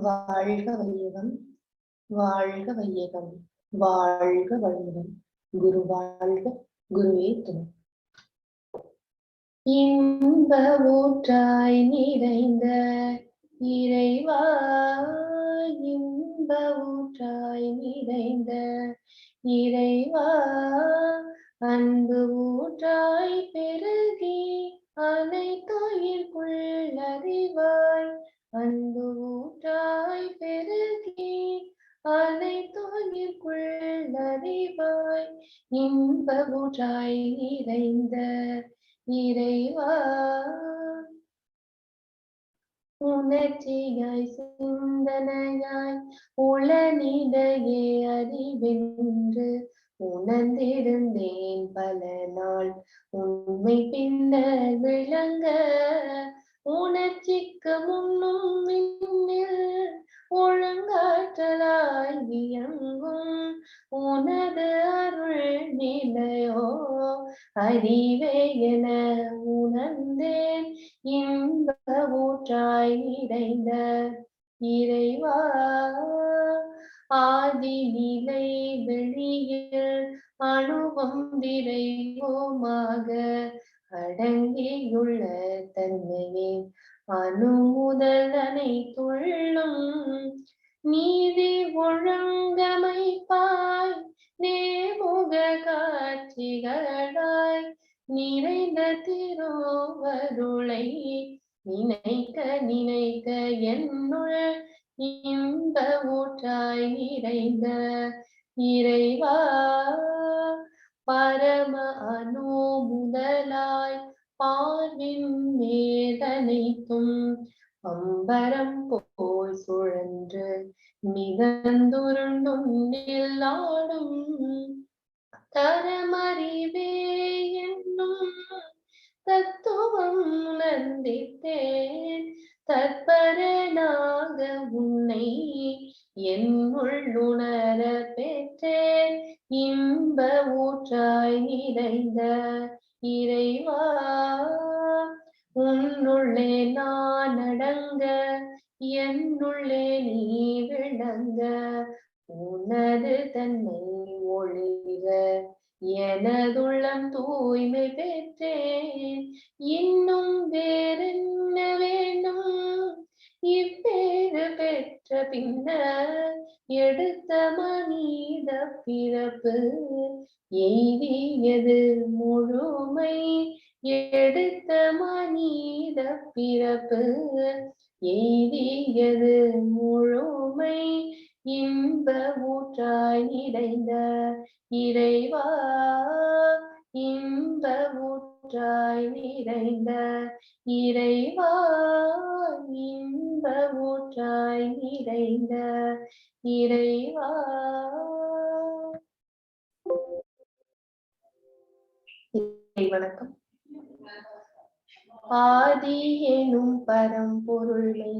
வாழ்க வையகம், வாழ்க வையகம், வாழ்க வளமுடன். குரு வாழ்க, குருவே துணை. இன்ப ஊற்றாய் நிறைந்த இறைவா, இன்ப ஊற்றாய் நிறைந்த இறைவா, அன்பு ஊற்றாய் பெருகி அனைத்துயிர்க்குள் அறிவாய், அன்பு ஊற்றாய் பெருகி அனைத்துயிர்க்குள் அறிவாய், இன்ப ஊற்றாய் நிறைந்த இறைவா, உணர்ச்சியாய் சிந்தனையாய் உளநிலையே அறிவென்று உணர்ந்திருந்தேன் பல நாள், உண்மை பின்னர் விளங்க உணர்ச்சிக்கு முன்னும் மின்னில் ஒழுங்காற்றலாய் இயங்கும் உனது அருள் நிலையோ அறிவே என உணர்ந்தேன், இன்ப ஊற்றாய் நிறைந்த இறைவா, ஆதி நிலை வெளியில் அணுவும் விரைவுமாக அடங்கியுள்ள தன்மையே அணு முதல் அனைத்துள்ளும் நீதி ஒழுங்கமைப்பாய் நேமுக காட்சிகளாய் நிறைந்த திருவருளை நினைக்க நினைக்க என்னுள் இன்ப ஊற்றாய் நிறைந்த இறைவா, பரம அணு முதலாய் பார்வின் மேதனைத்தும் அம்பரம் போல் சுழன்று மிதந்துருண்டும் நில்லாடும் தரமறிவே என்னும் தத்துவம் உணர்ந்திட்டேன், தற்பரனாக உன்னை என்னுள் உணர பெற்றேன், இன்ப ஊற்றாய் நிறைந்த இறைவா, உன்னுள்ளே நான் அடங்க என்னுள்ளே நீ விளங்க உனது தன்னை ஒளிர எனதுள்ளம் தூய்மை பெற்றேன், இன்னும் வேறென்ன வேண்டும் இப்பேறு பெற்ற பின்னர் எடுத்த மனித பிறப்பு எய்தியது முழுமை, எடுத்த மனித பிறப்பு எய்தியது முழுமை, இன்ப ஊற்றாய் நிறைந்த இறைவா, இன்ப ஊற்றாய் நிறைந்த இறைவா, இன்ப ஊற்றாய் நிறைந்த இறைவா. வணக்கம். ஆதி எனும் பரம்பொருளை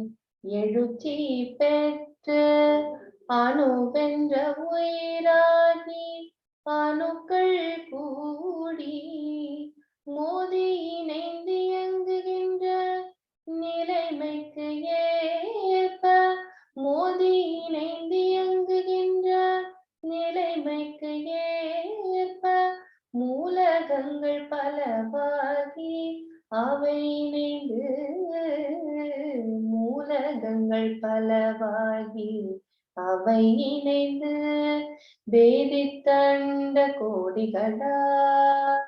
எழுச்சி பெற்று அணுவென்ற உயிராகி அணுக்கள் கூடி மோதி இணைந்து இயங்குகின்ற நிலைமைக்கு ஏற்ப, மோதி இணைந்து இயங்குகின்ற நிலைமைக்கு ஏற்ப மூலகங்கள் பலவாகி அவை இணைந்து, மூலகங்கள் பலவாகி அவை இணைந்து பேதித்தண்ட கோடிகளாய்,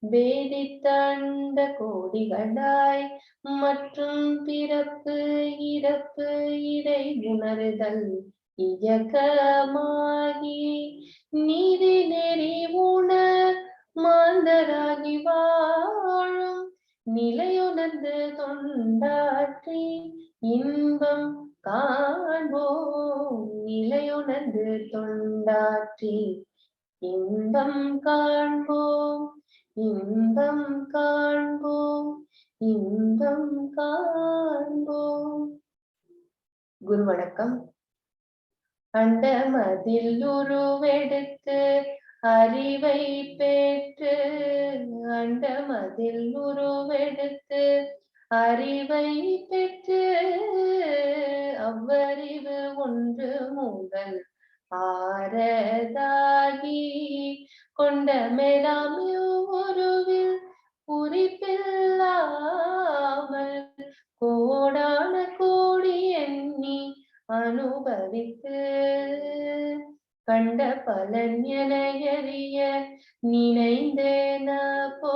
பேதித்தண்ட கோடிகளாய் மற்றும் பிறப்பு இறப்பு இடை உணர்தல் இயக்கமாகி நீதி நெறி உணர் மாந்தராகி வாழும் நிலையுணர்ந்து தொண்டாற்றி இன்பம் காண்போம், நிலையுணர்ந்து தொண்டாற்றி இன்பம் காண்போம், இன்பம் காண்போம், இன்பம் காண்போம். குரு வணக்கம். அண்டமதில் உருவெடுத்து அறிவை பெற்று, அண்டமதில் உருவெடுத்து அறிவை பெற்று அவ்வறிவு ஒன்று முதல் ஆரதாகி கொண்ட மேலாம் உருவில் குறிப்பில்லாமல் கோடான கோடி எண்ணி அனுபவித்து கண்ட பலன் என எறிய நினைந்தேன போ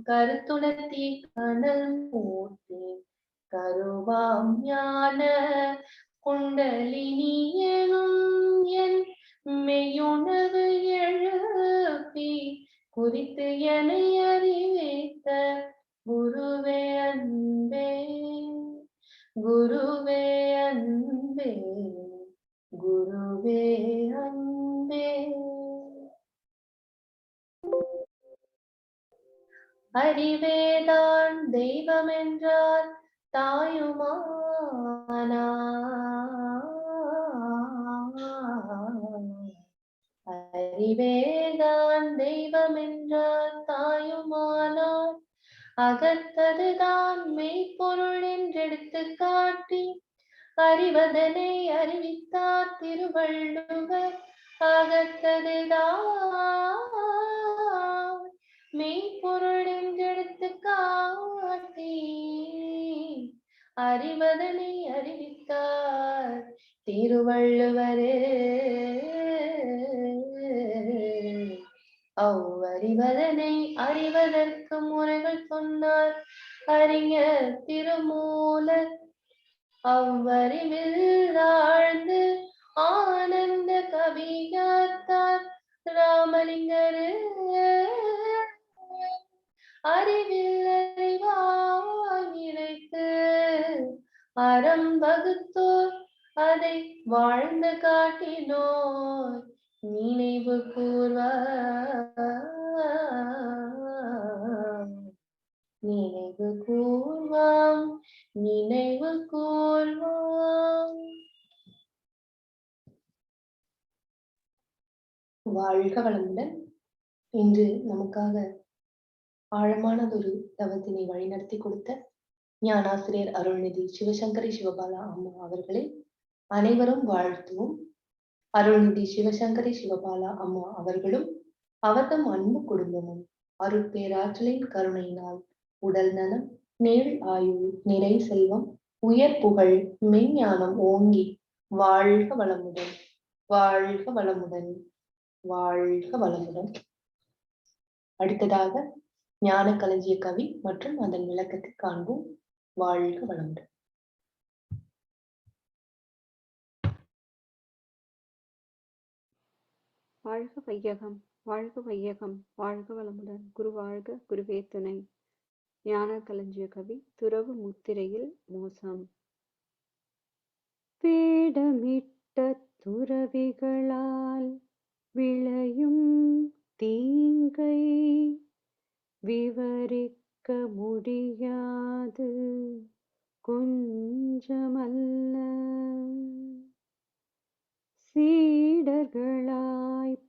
கருத்துணர்த்தி கனல் மூட்டி கருவாம் ஞான குண்டலினி எனும் என் மெய்யுணர்வு எழுப்பி குறித்து என்னை அறிவித்த குருவே அன்பே குருவே அன்பே குருவே அன்பே. அறிவேதான் தெய்வம் என்றால் தாயுமானா அறிவேதான் தெய்வம் என்றால் தாயுமானால் அகத்ததுதான் மெய்ப்பொருள் என்றெடுத்து காட்டி அறிவதனை அறிவித்தார் திருவள்ளுவர் அகத்ததுதான் மெய்ப்பொருள் என்றெடுத்து காட்டி அறிவதனை அறிவித்தார் திருவள்ளுவரே. அவ்வறிவதனை அறிவதற்கு முறைகள் சொன்னார் அறிஞர் திருமூலர். அவ்வறிவில் ஆழ்ந்து ஆனந்த கவியாத்தார் ராமலிங்கரு. அறிவில் அறிவாய் நிலைத்து அறம் வகுத்தோர் அதை வாழ்ந்து காட்டினோர் நினைவு கூர்வாம் நினைவு கூர்வாம் நினைவு கூர்வாம். வாழ்க வளமுடன். இன்று நமக்காக ஆழமானதொரு தவத்தினை வழிநடத்தி கொடுத்த ஞானாசிரியர் அருள்நிதி சிவசங்கரி சிவபாலா அம்மா அவர்களை அனைவரும் வாழ்த்துவோம். அருள்நிதி சிவசங்கரி சிவபாலா அம்மா அவர்களும் அவர்தம் அன்பு குடும்பமும் அருட்பேராற்றலின் கருணையினால் உடல் நலம், நீள் ஆயுள், நிறை செல்வம், உயர் புகழ், மெய்ஞானம் ஓங்கி வாழ்க வளமுடன், வாழ்க வளமுடன், வாழ்க வளமுடன். அடுத்ததாக ஞானக்களஞ்சிய கவி மற்றும் அதன் விளக்கத்தை காண்போம். வாழ்க வளமுடன். வாழ்க வையகம், வாழ்க வையகம், வாழ்க வளமுடன். குரு வாழ்க, குருவே துணை. ஞானக்களஞ்சிய கவி. துறவு முத்திரையில் மோசம். வேடமிட்ட துறவிகளால் விளையும் தீங்கை விவரிக்க முடியாது கொஞ்சமல்ல. சீடர்களாய்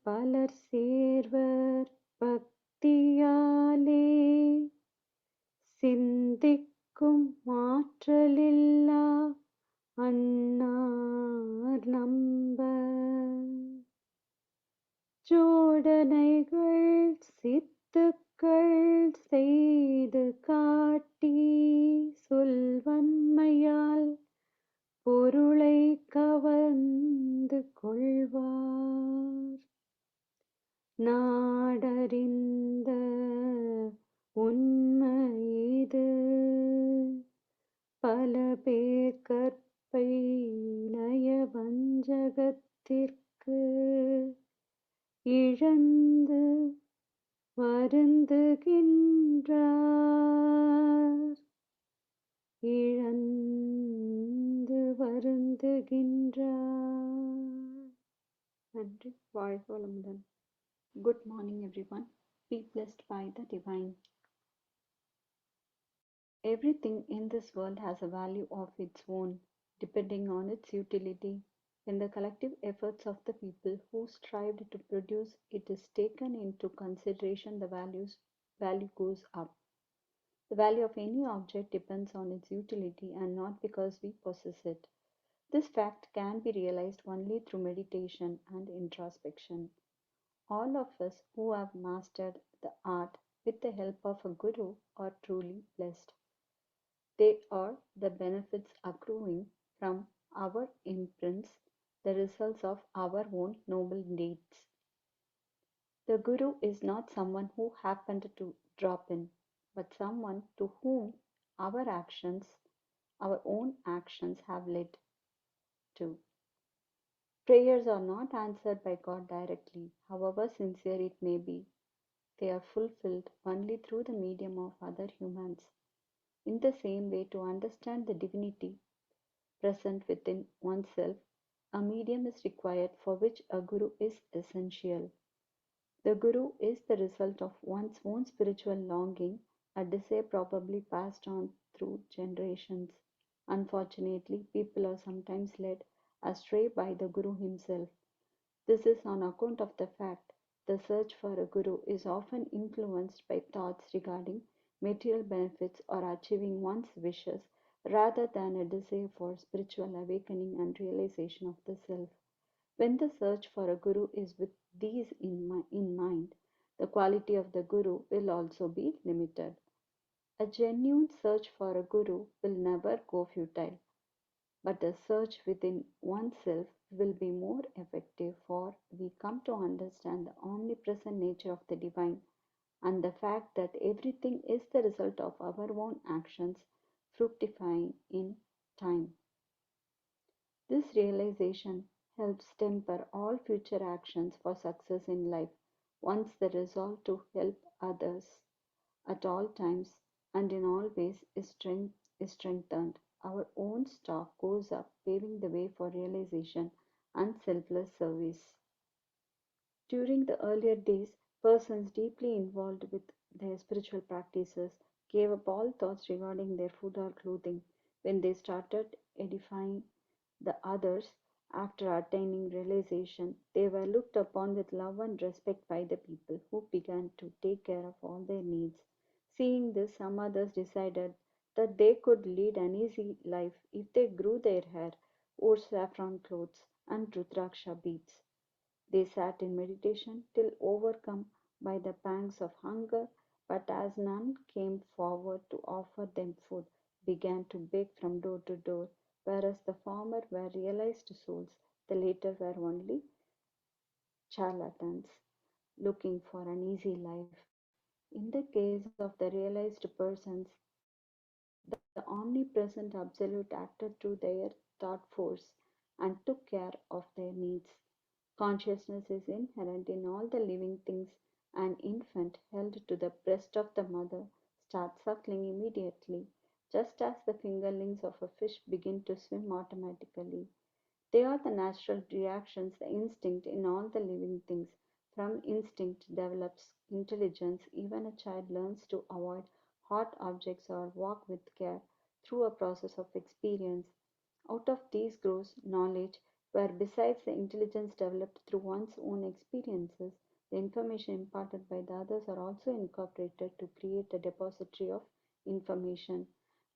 பலர் சேர்வர் பக்தியாலே சிந்திக்கும் மாற்றலில்லா அன்னார் நம்ப ஜோடனைகள் சித்துக்கள் செய்து காட்டி சொல்வன்மையால் பொருளை கவர்ந்து கொள்வார். நாடறிந்த உண்மை இது பல பேர் கற்பை நய வஞ்சகத்திற்கு இழந்து வருந்துகின்றார், இழந்து வருந்துகின்றார். நன்றி. வாழ்க வளமுடன். Good morning everyone. Be blessed by the divine. Everything in this world has a value of its own, depending on its utility. When the collective efforts of the people who strived to produce it is taken into consideration, the value goes up. The value of any object depends on its utility and not because we possess it. This fact can be realized only through meditation and introspection. All of us who have mastered the art with the help of a guru are truly blessed. They are the benefits accruing from our imprints, the results of our own noble deeds. The guru is not someone who happened to drop in, but someone to whom our actions, our own actions, have led to. Prayers are not answered by God directly, however sincere it may be. They are fulfilled only through the medium of other humans. In the same way, to understand the divinity present within oneself, a medium is required for which a guru is essential. The guru is the result of one's own spiritual longing, a desire probably passed on through generations. Unfortunately, people are sometimes led astray by the guru himself. This is on account of the fact the search for a guru is often influenced by thoughts regarding material benefits or achieving one's wishes rather than a desire for spiritual awakening and realization of the self. When the search for a guru is with these in mind, the quality of the guru will also be limited. A genuine search for a guru will never go futile, but the search within oneself will be more effective, for we come to understand the omnipresent nature of the divine and the fact that everything is the result of our own actions fructifying in time. This realization helps temper all future actions for success in life once the resolve to help others at all times and in all ways is strengthened. Our own stock goes up, paving the way for realization and selfless service. During the earlier days, persons deeply involved with their spiritual practices gave up all thoughts regarding their food or clothing when they started edifying the others. After attaining realization, they were looked upon with love and respect by the people who began to take care of all their needs. Seeing this, some others decided that they could lead an easy life if they grew their hair, wore saffron clothes, and rudraksha beads. They sat in meditation till overcome by the pangs of hunger, but as none came forward to offer them food, began to beg from door to door, whereas the former were realized souls, the latter were only charlatans looking for an easy life. In the case of the realized persons, the omnipresent Absolute acted through their thought force and took care of their needs. Consciousness is inherent in all the living things. An infant held to the breast of the mother starts suckling immediately, just as the fingerlings of a fish begin to swim automatically. They are the natural reactions, the instinct in all the living things. From instinct develops intelligence. Even a child learns to avoid hot objects or walk with care through a process of experience. Out of these grows knowledge, where besides the intelligence developed through one's own experiences, the information imparted by the others are also incorporated to create a depository of information.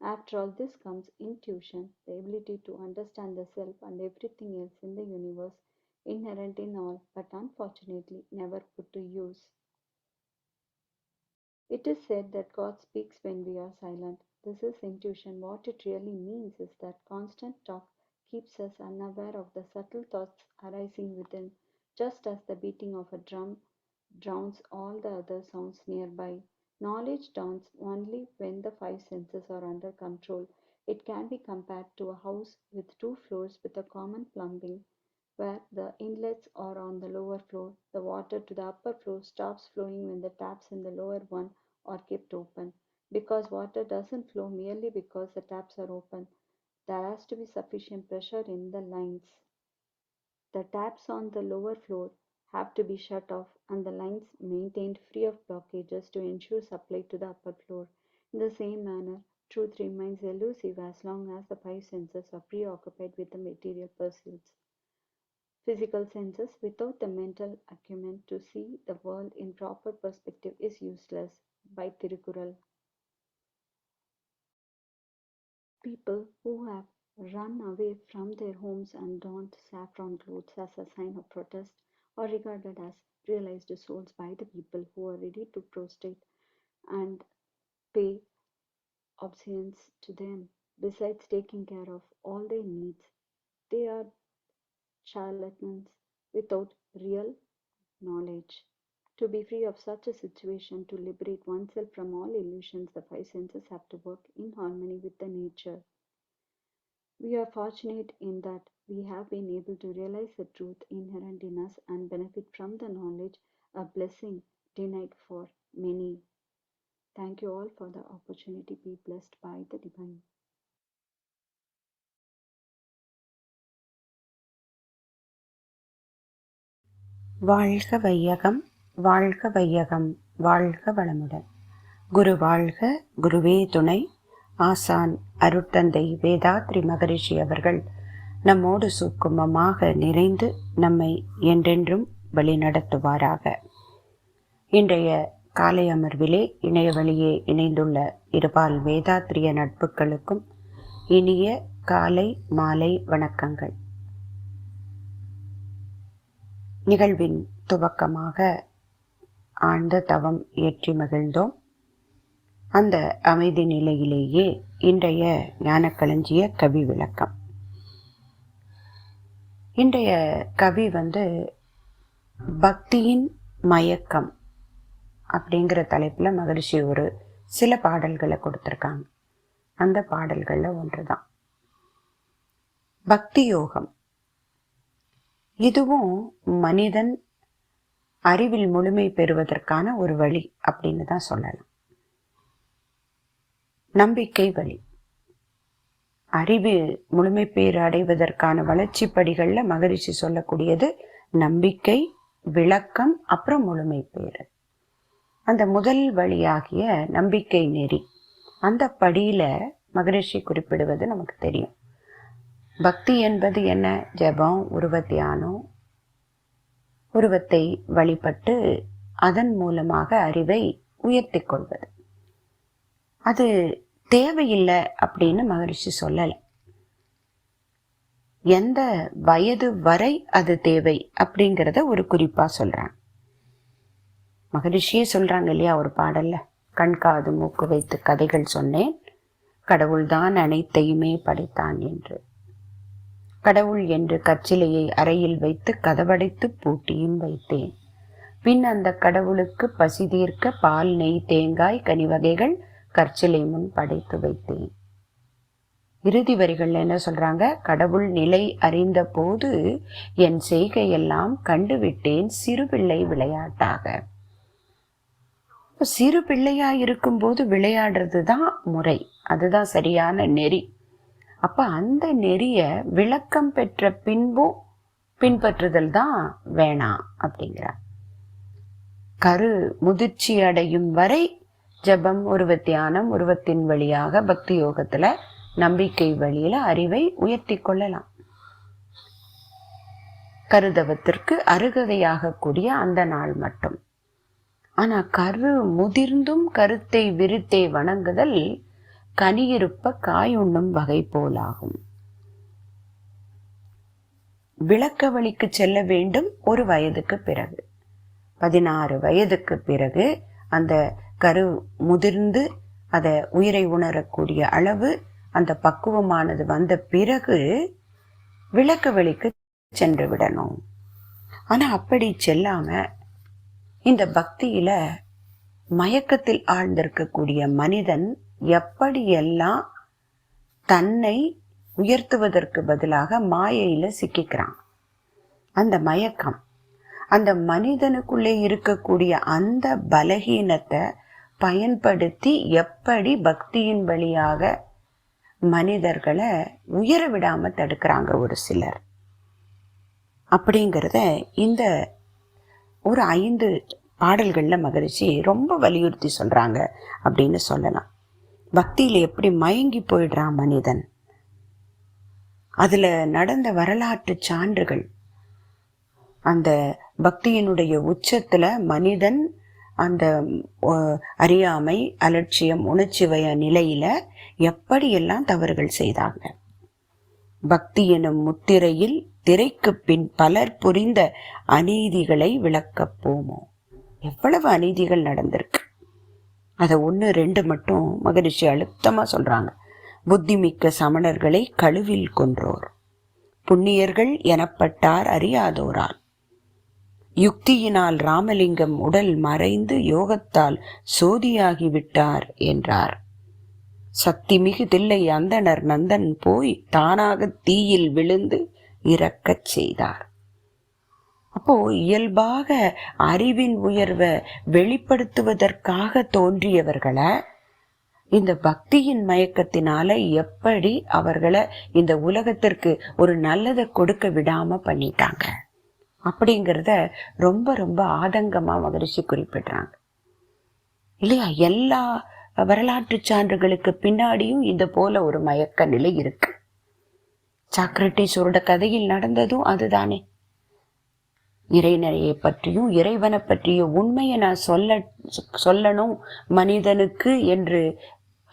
After all this comes intuition, the ability to understand the self and everything else in the universe, inherent in all, but unfortunately never put to use. It is said that God speaks when we are silent. This is intuition. What it really means is that constant talk keeps us unaware of the subtle thoughts arising within, just as the beating of a drum drowns all the other sounds nearby. Knowledge dawns only when the five senses are under control. It can be compared to a house with two floors with a common plumbing, where the inlets are on the lower floor. The water to the upper floor stops flowing when the taps in the lower one are kept open. Because water doesn't flow merely because the taps are open, there has to be sufficient pressure in the lines. The taps on the lower floor have to be shut off and the lines maintained free of blockages to ensure supply to the upper floor. In the same manner, truth remains elusive as long as the five senses are preoccupied with the material pursuits. Physical senses without the mental acumen to see the world in proper perspective is useless. By Tirukural. People who have run away from their homes and donned saffron clothes as a sign of protest are regarded as realized souls by the people who are ready to prostrate and pay obeisance to them. Besides taking care of all their needs, they are charlatans without real knowledge. To be free of such a situation, to liberate oneself from all illusions, the five senses have to work in harmony with the nature. We are fortunate in that we have been able to realize the truth inherent in us and benefit from the knowledge, a blessing denied for many. Thank you all for the opportunity. Be blessed by the divine. வாழ்க வையகம், வாழ்க வையகம், வாழ்க வளமுடன். குரு வாழ்க, குருவே துணை. ஆசான் அருட்தந்தை வேதாத்ரி மகரிஷி அவர்கள் நம்மோடு சூக்குமமாக நிறைந்து நம்மை என்றென்றும் வழிநடத்துவாராக. இன்றைய காலை அமர்விலே இணைய வழியே இணைந்துள்ள இருபால் வேதாத்ரிய நட்புகளுக்கும் இனிய காலை மாலை வணக்கங்கள். நிகழ்வின் துவக்கமாக ஆழ்ந்த தவம் இயற்றி மகிழ்ந்தோம். அந்த அமைதி நிலையிலேயே இன்றைய ஞானக்களஞ்சிய கவி விளக்கம். இன்றைய கவி பக்தியின் மயக்கம் அப்படிங்கிற தலைப்பில் மகரிஷி ஒரு சில பாடல்களை கொடுத்துருக்காங்க. அந்த பாடல்களில் ஒன்று தான் பக்தி யோகம். இதுவும் மனிதன் அறிவில் முழுமை பெறுவதற்கான ஒரு வழி அப்படின்னு தான் சொல்லலாம். நம்பிக்கை வழி. அறிவு முழுமை பேறு அடைவதற்கான வளர்ச்சி படிகள்ல மகரிஷி சொல்லக்கூடியது நம்பிக்கை, விளக்கம், அப்புறம் முழுமை பேறு. அந்த முதல் வழியாகிய நம்பிக்கை நெறி, அந்த படியில மகரிஷி குறிப்பிடுவது நமக்கு தெரியும். பக்தி என்பது என்ன? ஜபம், உருவ தியானம், உருவத்தை வழிபட்டு அதன் மூலமாக அறிவை உயர்த்தி கொள்வது. அது தேவையில்லை அப்படின்னு மகரிஷி சொல்லலை. எந்த வயது வரை அது தேவை அப்படிங்கிறத ஒரு குறிப்பா சொல்றாங்க. மகரிஷியே சொல்றாங்க இல்லையா ஒரு பாடல்ல, கண் காது மூக்கு வைத்து கதைகள் சொன்னேன், கடவுள்தான் அனைத்தையுமே படைத்தான் என்று. கடவுள் என்று கற்சிலையை அறையில் வைத்து கதவடைத்து பூட்டியும் வைத்தேன். பின் அந்த கடவுளுக்கு பசி தீர்க்க பால், நெய், தேங்காய், கனி வகைகள் கற்சிலை முன் படைத்து வைத்தேன். இறுதி வரிகள்ல என்ன சொல்றாங்க? கடவுள் நிலை அறிந்த போது என் செய்கையெல்லாம் கண்டுவிட்டேன் சிறுபிள்ளை விளையாட்டாக. சிறு பிள்ளையா இருக்கும்போது விளையாடுறது தான் முறை, அதுதான் சரியான நெறி. அப்ப அந்த நெறிய விளக்கம் பெற்ற பின்பும் பின்பற்றுதல் தான் வேணாம் அப்படிங்கிறார். கரு முதிர்ச்சி அடையும் வரை ஜபம், உருவ தியானம், உருவத்தின் வழியாக பக்தி யோகத்துல நம்பிக்கை வழியில அறிவை உயர்த்தி கொள்ளலாம். கருதவத்திற்கு அருகதையாக கூடிய அந்த நாள் மட்டும். ஆனா கரு முதிர்ந்தும் கருத்தை விரித்தே வணங்குதல் கனியிருப்ப காய் உண்ணும் வகை போலாகும். விளக்க வழிக்கு செல்ல வேண்டும் ஒரு வயதுக்கு பிறகு. 16 வயதுக்கு பிறகு அந்த கரு முதிர்ந்து அதை உயிரை உணரக்கூடிய அளவு, அந்த பக்குவமானது வந்த பிறகு விளக்க வழிக்கு சென்று விடணும். ஆனா அப்படி செல்லாம இந்த பக்தியில மயக்கத்தில் ஆழ்ந்திருக்கக்கூடிய மனிதன் எப்படியெல்லாம் தன்னை உயர்த்துவதற்கு பதிலாக மாயையில சிக்கிக்கிறான். அந்த மயக்கம், அந்த மனிதனுக்குள்ளே இருக்கக்கூடிய அந்த பலகீனத்தை பயன்படுத்தி எப்படி பக்தியின் வழியாக மனிதர்களை உயர விடாம தடுக்கிறாங்க ஒரு சிலர் அப்படிங்கிறத இந்த ஒரு 5 பாடல்கள்ல மகரிஷி ரொம்ப வலியுறுத்தி சொல்றாங்க அப்படின்னு சொல்லலாம். பக்தியில எப்படி மயங்கி போயிடுறான் மனிதன், அதுல நடந்த வரலாற்று சான்றுகள், அந்த பக்தியினுடைய உச்சத்துல மனிதன் அந்த அறியாமை, அலட்சியம், உணர்ச்சிவய நிலையில எப்படியெல்லாம் தவறுகள் செய்தாங்க. பக்தி எனும் முத்திரையில் திரைக்கு பின் பலர் புரிந்த அநீதிகளை விளக்கப் போமோ. எவ்வளவு அநீதிகள் நடந்திருக்கு. அதை 1, 2 மட்டும் மகரிஷி அழுத்தமா சொல்றாங்க. புத்திமிக்க சமணர்களை கழுவில் கொன்றோர், புண்ணியர்கள் எனப்பட்டார் அறியாதோரால், யுக்தியினால் ராமலிங்கம் உடல் மறைந்து யோகத்தால் சோதியாகிவிட்டார் என்றார். சக்திமிகு தில்லை அந்தணர் நந்தன் போய் தானாக தீயில் விழுந்து இறக்கச் செய்தார். அப்போ இயல்பாக அறிவின் உயர்வை வெளிப்படுத்துவதற்காக தோன்றியவர்களை இந்த பக்தியின் மயக்கத்தினால எப்படி அவர்களை இந்த உலகத்திற்கு ஒரு நல்லதை கொடுக்க விடாம பண்ணிட்டாங்க அப்படிங்கிறத ரொம்ப ரொம்ப ஆதங்கமா மகரிஷி குறிப்பிடுறாங்க இல்லையா. எல்லா வரலாற்று சான்றுகளுக்கு பின்னாடியும் இந்த போல ஒரு மயக்க நிலை இருக்கு. சாக்ரட்டிஸோட கதையில் நடந்ததும் அதுதானே. இறைநிலையை பற்றியும் இறைவனை பற்றியும் உண்மையை நான் சொல்லணும் மனிதனுக்கு என்று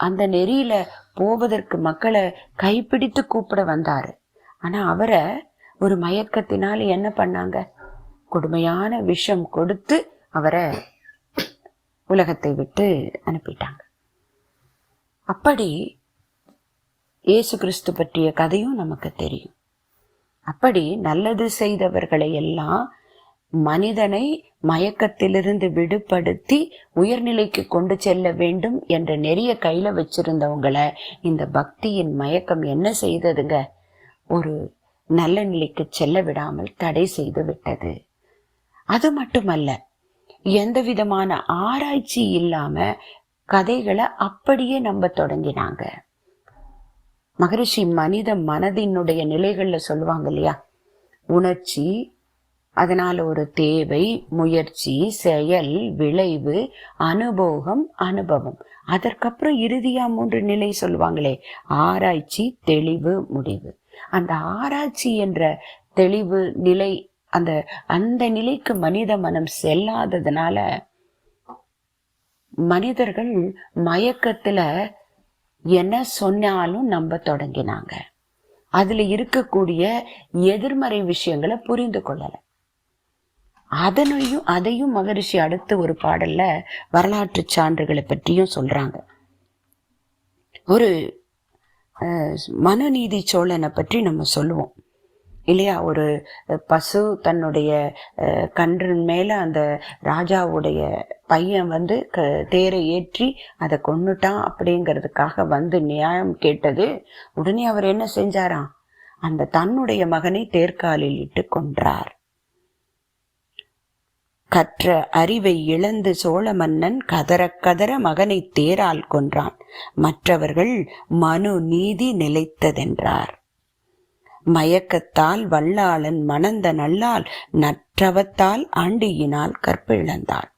அந்த நெறியில போவதற்கு மக்களை கைப்பிடித்து கூப்பிட வந்தாரு. ஆனா அவரை ஒரு மயக்கத்தினால என்ன பண்ணாங்க, கொடுமையான விஷம் கொடுத்து அவரை உலகத்தை விட்டு அனுப்பிட்டாங்க. அப்படி இயேசு கிறிஸ்து பற்றிய கதையும் நமக்கு தெரியும். அப்படி நல்லது செய்தவர்களை எல்லாம் மனிதனை மயக்கத்திலிருந்து விடுபடுத்தி உயர்நிலைக்கு கொண்டு செல்ல வேண்டும் என்ற நெறிய கையில வச்சிருந்தவங்களை இந்த பக்தியின் மயக்கம் என்ன செய்ததுங்க, ஒரு நல்ல நிலைக்கு செல்ல விடாமல் தடை செய்து விட்டது. அது மட்டுமல்ல, எந்த விதமான ஆராய்ச்சி இல்லாம கதைகளை அப்படியே நம்ப தொடங்கினாங்க. மகரிஷி மனித மனதினுடைய நிலைகள்ல சொல்லுவாங்க இல்லையா, உணர்ச்சி, அதனால ஒரு தேவை, முயற்சி, செயல், விளைவு, அனுபவம், அனுபவம், அதற்கப்புறம் இறுதியா 3 நிலை சொல்லுவாங்களே, ஆராய்ச்சி, தெளிவு, முடிவு. அந்த ஆராய்ச்சி என்ற தெளிவு நிலை, அந்த நிலைக்கு மனித மனம் செல்லாததுனால மனிதர்கள் மயக்கத்துல என்ன சொன்னாலும் நம்ப தொடங்கினாங்க. அதுல இருக்கக்கூடிய எதிர்மறை விஷயங்களை புரிந்து கொள்ளல. அதையும் மகரிஷி அடுத்து ஒரு பாடல்ல வரலாற்று சான்றுகளை பற்றியும் சொல்றாங்க. ஒரு மனுநீதி சோழனை பற்றி நம்ம சொல்லுவோம் இல்லையா. ஒரு பசு தன்னுடைய கன்றின் மேல அந்த ராஜாவுடைய பையன் வந்து தேரை ஏற்றி அதை கொன்னுட்டான் அப்படிங்கிறதுக்காக வந்து நியாயம் கேட்டது. உடனே அவர் என்ன செஞ்சாராம், அந்த தன்னுடைய மகனை தேர்காலில் இட்டு கொன்றார். கற்ற அறிவை இழந்து சோழ மன்னன் கதற கதற மகனை தேரால் கொன்றான். மற்றவர்கள் மனு நீதி நிலைத்ததென்றார். மயக்கத்தால் வல்லாளன் மணந்த நல்லால் நற்றவத்தால் ஆண்டியினால் கற்பிழந்தாள்.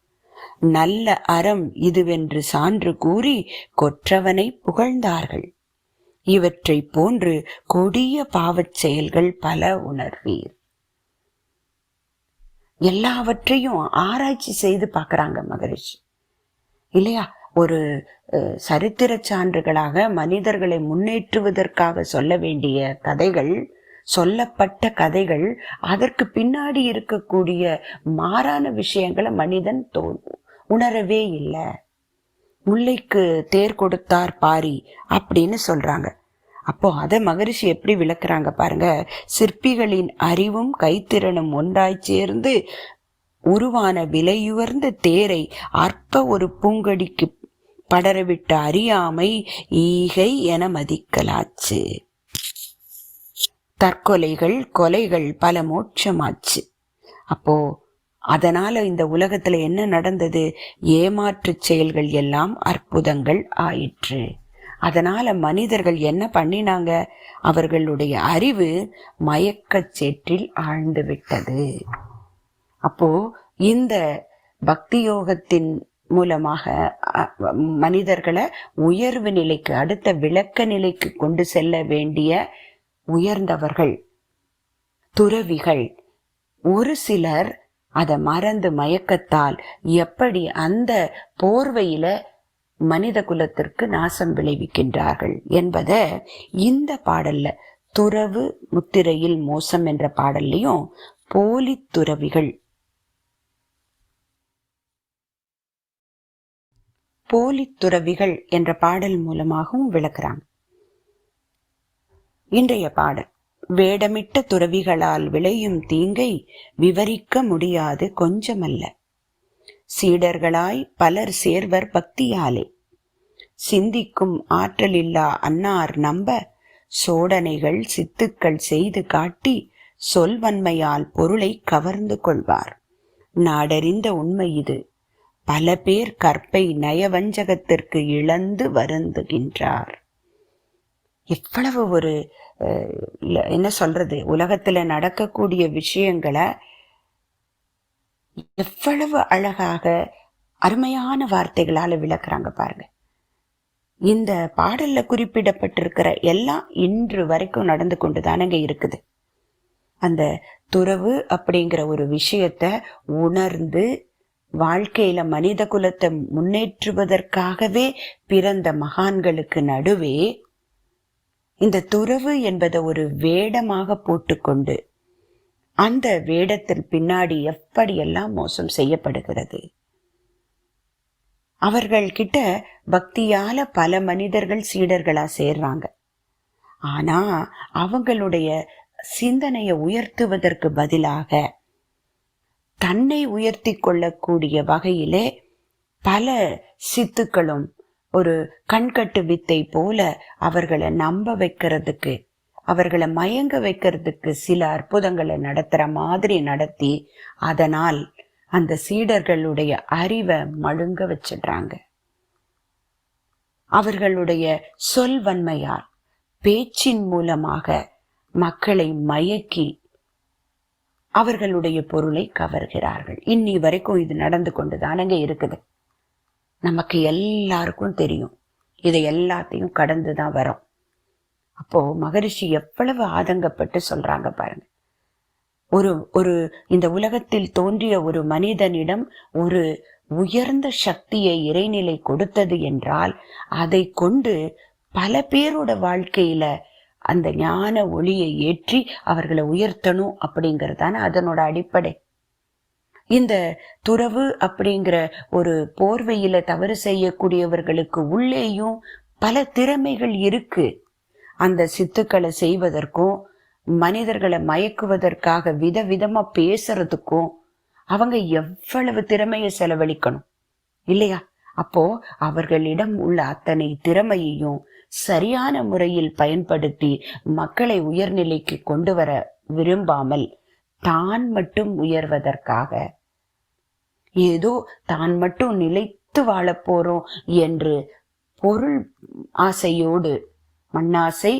நல்ல அறம் இதுவென்று சான்று கூறி கொற்றவனை புகழ்ந்தார்கள். இவற்றை போன்று கொடிய பாவச் செயல்கள் பல உணர்வீர். எல்லாவற்றையும் ஆராய்ச்சி செய்து பார்க்கறாங்க மகரிஷி இல்லையா. ஒரு சரித்திர சான்றுகளாக மனிதர்களை முன்னேற்றுவதற்காக சொல்ல வேண்டிய கதைகள், சொல்லப்பட்ட கதைகள், அதற்கு பின்னாடி இருக்கக்கூடிய மாறான விஷயங்களை மனிதன் உணரவே இல்லை. முல்லைக்கு தேர் கொடுத்தார் பாரி அப்படின்னு சொல்றாங்க. அப்போ அதை மகரிஷி எப்படி விளக்குறாங்க பாருங்க. சிற்பிகளின் அறிவும் கைத்திறனும் ஒன்றாய் சேர்ந்து உருவான விலையுயர்ந்த தேரை அற்ப ஒரு பூங்கடிக்கு படரவிட்ட அறியாமை ஈகை என மதிக்கலாச்சு. தற்கொலைகள், கொலைகள் பல மோட்சமாச்சு. அப்போ அதனால இந்த உலகத்துல என்ன நடந்தது, ஏமாற்று செயல்கள் எல்லாம் அற்புதங்கள் ஆயிற்று. அதனால மனிதர்கள் என்ன பண்ணினாங்க, அவர்களுடைய அறிவு மயக்கச் சேற்றில் ஆழ்ந்து விட்டது. அப்போ இந்த பக்தி யோகத்தின் மூலமாக மனிதர்களை உயர்வு நிலைக்கு, அடுத்த விளக்க நிலைக்கு கொண்டு செல்ல வேண்டிய உயர்ந்தவர்கள், துறவிகள், ஒரு சிலர் அதை மறந்து மயக்கத்தால் எப்படி அந்த போர்வையில மனித குலத்திற்கு நாசம் விளைவிக்கின்றார்கள் என்பதை இந்த பாடல்ல துறவு முத்திரையில் மோசம் என்ற பாடல்லையும் போலி துறவிகள் என்ற பாடல் மூலமாகவும் விளக்குறாங்க. இன்றைய பாடல் வேடமிட்ட துறவிகளால் விளையும் தீங்கை விவரிக்க முடியாது கொஞ்சமல்ல. சீடர்களாய் பலர் சேர்வர் பக்தியாலே சிந்திக்கும் ஆற்றலில்லா அன்னார் நம்ப சோடனைகள் சித்துக்கள் செய்து காட்டி சொல்வன்மையால் பொருளை கவர்ந்து கொள்வார். நாடறிந்த உண்மை இது. பல பேர் கற்பை நயவஞ்சகத்திற்கு இழந்து வருந்துகின்றார். எவ்வளவு ஒரு என்ன சொல்றது, உலகத்துல நடக்கக்கூடிய விஷயங்களை எவ்வளவு அழகாக அருமையான வார்த்தைகளால விளக்குறாங்க பாருங்க. இந்த பாடல்ல குறிப்பிடப்பட்டிருக்கிற எல்லாம் இன்று வரைக்கும் நடந்து கொண்டுதானங்க இருக்குது. அந்த துறவு அப்படிங்கிற ஒரு விஷயத்த உணர்ந்து வாழ்க்கையில மனித குலத்தை முன்னேற்றுவதற்காகவே பிறந்த மகான்களுக்கு நடுவே இந்த துறவு என்பதை ஒரு வேடமாக போட்டுக்கொண்டு அந்த வேடத்தின் பின்னாடி எப்படியெல்லாம் மோசம் செய்யப்படுகிறது. அவர்கள் கிட்ட பக்தியால பல மனிதர்கள் சீடர்களா சேர்றாங்க. ஆனா அவங்களுடைய சிந்தனையை உயர்த்துவதற்கு பதிலாக தன்னை உயர்த்தி கொள்ளக்கூடிய வகையிலே பல சித்துக்களும் ஒரு கண்கட்டு வித்தை போல அவர்களை நம்ப வைக்கிறதுக்கு, அவர்களை மயங்க வைக்கிறதுக்கு சில அற்புதங்களை நடத்துற மாதிரி நடத்தி அதனால் அந்த சீடர்களுடைய அறிவை மழுங்க வச்சிடுறாங்க. அவர்களுடைய சொல்வன்மையால் பேச்சின் மூலமாக மக்களை மயக்கி அவர்களுடைய பொருளை கவர்கிறார்கள். இன்னி வரைக்கும் இது நடந்து கொண்டுதானங்க இருக்குது. நமக்கு எல்லாருக்கும் தெரியும். இதை எல்லாத்தையும் கடந்துதான் வரோம். அப்போ மகரிஷி எவ்வளவு ஆதங்கப்பட்டு சொல்றாங்க பாருங்க. ஒரு இந்த உலகத்தில் தோன்றிய ஒரு மனிதனிடம் ஒரு உயர்ந்த சக்தியை இறைநிலை கொடுத்தது என்றால் அதை கொண்டு பல பேரோட வாழ்க்கையில அந்த ஞான ஒளியை ஏற்றி அவர்களை உயர்த்தணும் அப்படிங்கறதான அதனோட அடிப்படை. இந்த துறவு அப்படிங்கிற ஒரு போர்வையில தவறு செய்யக்கூடியவர்களுக்கு உள்ளேயும் பல திறமைகள் இருக்கு. அந்த சித்துக்களை செய்வதற்கும் மனிதர்களை மயக்குவதற்காக விதவிதமா பேசுறதுக்கும் அவங்க எவ்வளவு திறமையை செலவழிக்கணும் இல்லையா? அப்போ அவர்களிடம் உள்ள அத்தனை திறமையையும் சரியான முறையில் பயன்படுத்தி மக்களை உயர்நிலைக்கு கொண்டு வர விரும்பாமல் தான் மட்டும் உயர்வதற்காக, ஏதோ தான் மட்டும் நிலைத்து வாழப் போறோம் என்று பொருள் ஆசையோடு, மண்ணாசை,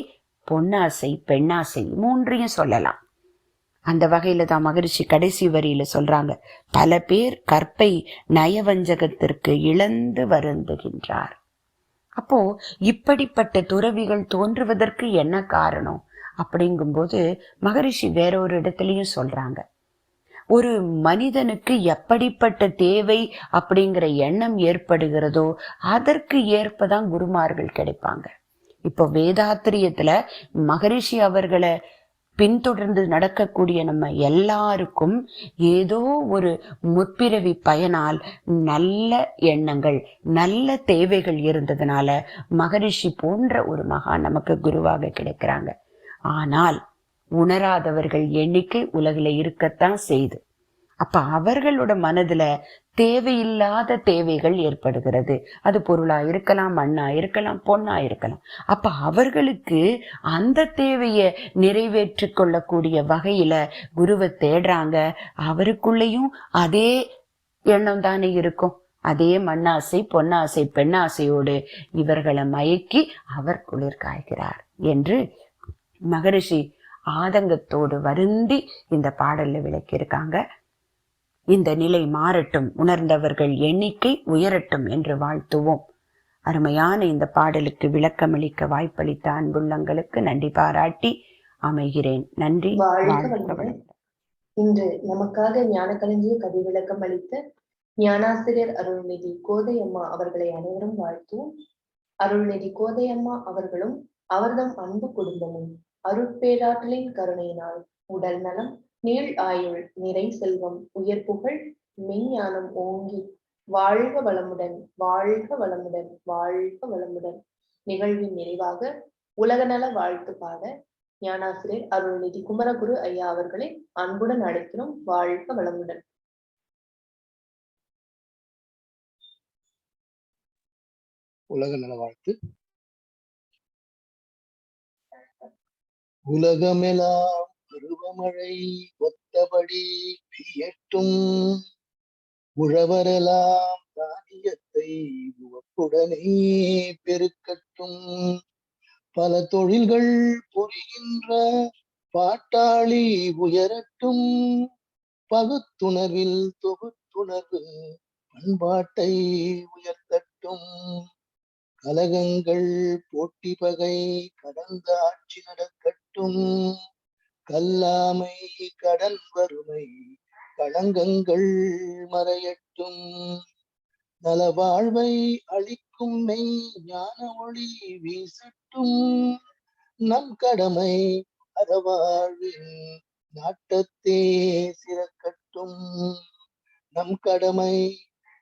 பொன்னாசை, பெண்ணாசை மூன்றையும் சொல்லலாம். அந்த வகையில தான் மகரிஷி கடைசி வரியில சொல்றாங்க, பல பேர் கற்பை நயவஞ்சகத்திற்கு இழந்து வருந்துகின்றார். அப்போ இப்படிப்பட்ட துறவிகள் தோன்றுவதற்கு என்ன காரணம் அப்படிங்கும்போது மகரிஷி வேற ஒரு இடத்துலயும் சொல்றாங்க, ஒரு மனிதனுக்கு எப்படிப்பட்ட தேவை அப்படிங்கிற எண்ணம் ஏற்படுகிறதோ அதற்கு ஏற்பதான் குருமார்கள் கிடைப்பாங்க. இப்போ வேதாத்திரியத்துல மகரிஷி அவர்களை பின்தொடர்ந்து நடக்கக்கூடிய நம்ம எல்லாருக்கும் ஏதோ ஒரு முற்பிறவி பயனால் நல்ல எண்ணங்கள், நல்ல தேவைகள் இருந்ததுனால மகரிஷி போன்ற ஒரு மகான் நமக்கு குருவாக கிடைக்கிறாங்க. ஆனால் உணராதவர்கள் எண்ணிக்கை உலகில இருக்கத்தான் செய்து. அப்ப அவர்களோட மனதுல தேவையில்லாத தேவைகள் ஏற்படுகிறது. அது பொருளா இருக்கலாம், மண்ணா இருக்கலாம், பொண்ணா இருக்கலாம். அப்ப அவர்களுக்கு அந்த தேவையை நிறைவேற்றி கொள்ளக்கூடிய வகையில குருவை தேடுறாங்க. அவருக்குள்ளேயும் அதே எண்ணம் தானே இருக்கும். அதே மண்ணாசை, பொன்னாசை, பெண்ணாசையோடு இவர்களை மயக்கி அவர் குளிர் காய்கிறார் என்று மகரிஷி ஆதங்கத்தோடு வருந்தி இந்த பாடல்ல விளக்கியிருக்காங்க. இந்த நிலை மாறட்டும், உணர்ந்தவர்கள் எண்ணிக்கை உயரட்டும் என்று வாழ்த்துவோம். அருமையான இந்த பாடலுக்கு விளக்கமளிக்க வாய்ப்பளித்த அன்புள்ளங்களுக்கு நன்றி பாராட்டி அமைகிறேன். நன்றி. இன்று நமக்காக ஞானக்களஞ்சிய கவி விளக்கம் அளித்த ஞானாசிரியர் அருள்நிதி கோதையம்மா அவர்களை அனைவரும் வாழ்த்துவோம். அருள்நிதி கோதையம்மா அவர்களும் அவர்தம் அன்பு குடும்பமும் அருட்பேராற்றலின் கருணையினால் உடல் நலம், நீள் ஆயுள், நிறை செல்வம், உயர் புகழ், மெய்ஞானம் ஓங்கி வாழ்க வளமுடன், வாழ்க வளமுடன், வாழ்க வளமுடன். நிகழ்வின் நிறைவாக உலக நல வாழ்த்து பாட ஞானாசிரியர் அருள்நிதி குமரகுரு ஐயா அவர்களை அன்புடன் அழைக்கிறோம். வாழ்க வளமுடன். உலக நல வாழ்த்து. உலகமெல்லாம் பருவமழை ஒத்தபடி பெய்யட்டும், உழவரெல்லாம் தானியத்தை உவப்புடனே பெருக்கட்டும், பல தொழில்கள் புரிகின்ற பாட்டாளி உயரட்டும், பகுத்துணர்வில் தொகுத்துணர்வு பண்பாட்டை உயர்த்தட்டும், கலகங்கள் போட்டி பகை கடந்த ஆட்சி நடக்கட்டும், கல்லாமை கடன் வறுமை களங்கங்கள் மறையட்டும், நலவாழ்வை அளிக்கும் மெய் ஞான ஒளி வீசட்டும், நம் கடமை அறவாழ்வின் நாட்டத்தே சிறக்கட்டும், நம் கடமை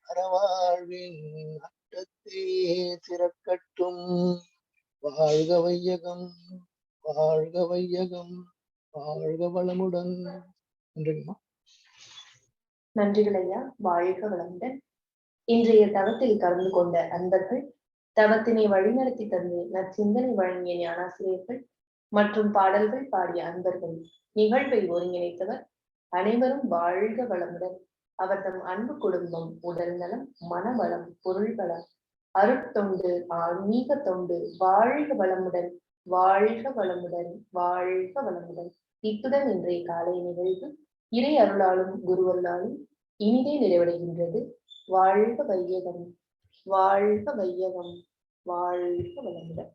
அறவாழ்வின் நாட்டத்தே சிறக்கட்டும். வாழ்க வையகம், வாழ்க வையகம், வாழ்க வளமுடன். நன்றிங்கம்மா. நன்றிகள் ஐயா. வாழ்க வளமுடன். இன்றைய தவத்தில் கலந்து கொண்ட அன்பர்கள், தவத்தினை வழிநடத்தி தந்து நற்சிந்தனை வழங்கிய ஞானாசிரியர்கள் மற்றும் பாடல்கள் பாடிய அன்பர்கள், நிகழ்வை ஒருங்கிணைத்தவர் அனைவரும் வாழ்க வளமுடன். அவர்தம் அன்பு குடும்பம் உடல் நலம், மனவளம், பொருள் வளம், அருட்தொண்டு, ஆன்மீக தொண்டு வாழ்க வளமுடன், வாழ்க வளமுடன், வாழ்க வளமுடன். இத்துடன் இன்றைய காலை நிகழ்வு இறை அருளாலும் குருவருளாலும் இனிதே நிறைவடைகின்றது. வாழ்க வையகம், வாழ்க வையகம், வாழ்க வளமுடன்.